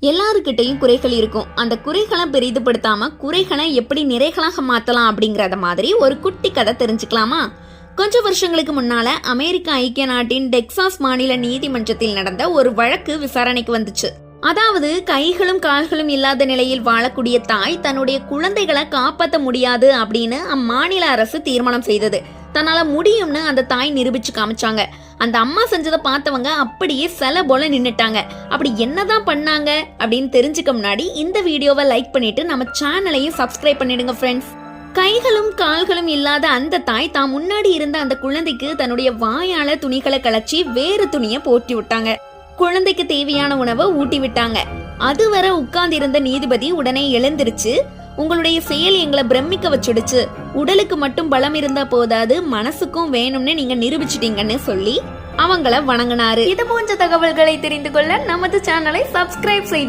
எல்லாருக்கிட்டையும் குறைகள் இருக்கும். அந்த குறைகளை பெரிதுபடுத்தாம குறைகளை எப்படி நிறைகளாக மாத்தலாம் அப்படிங்கறத மாதிரி ஒரு குட்டி கதை தெரிஞ்சுக்கலாமா? கொஞ்சம் வருஷங்களுக்கு முன்னால அமெரிக்க ஐக்கிய நாட்டின் டெக்சாஸ் மாநில நீதிமன்றத்தில் நடந்த ஒரு வழக்கு விசாரணைக்கு வந்துச்சு. அதாவது கைகளும் கால்களும் இல்லாத நிலையில் வாழக்கூடிய தாய் தன்னுடைய குழந்தைகளை காப்பாற்ற முடியாது அப்படின்னு அம்மாநில அரசு தீர்மானம் செய்தது. தன்னால முடியும்னு அந்த தாய் நிரூபிச்சு காமிச்சாங்க. அந்த அம்மா செஞ்சதை பார்த்தவங்க அப்படியே சிலை போல நின்னுட்டாங்க. அப்படி என்னதான் பண்ணாங்க அப்படின்னு தெரிஞ்சுக்க முன்னாடி இந்த வீடியோவை லைக் பண்ணிட்டு நம்ம சேனலையும் சப்ஸ்கிரைப் பண்ணிடுங்க ஃப்ரெண்ட்ஸ். கைகளும் கால்களும் இல்லாத அந்த தாய் தான் முன்னாடி இருந்த அந்த குழந்தைக்கு தன்னுடைய வாயால துணிகளை கலச்சி வேறு துணியை போட்டி விட்டாங்க. குழந்தைக்கு தேவையான உணவை ஊட்டி விட்டாங்க. அதுவரை உட்கார்ந்து இருந்த நீதிபதி உடனே எழுந்திருச்சு, உங்களுடைய செயல் எங்களை பிரமிக்க வச்சுடுச்சு, உடலுக்கு மட்டும் பலம் இருந்தா போதாது, மனசுக்கும் வேணும்னு நீங்க நிரூபிச்சிட்டீங்கன்னு சொல்லி அவங்கள வணங்கினாரு. இது போன்ற தகவல்களை தெரிந்து கொள்ள நமது சேனலை சப்ஸ்கிரைப் செய்து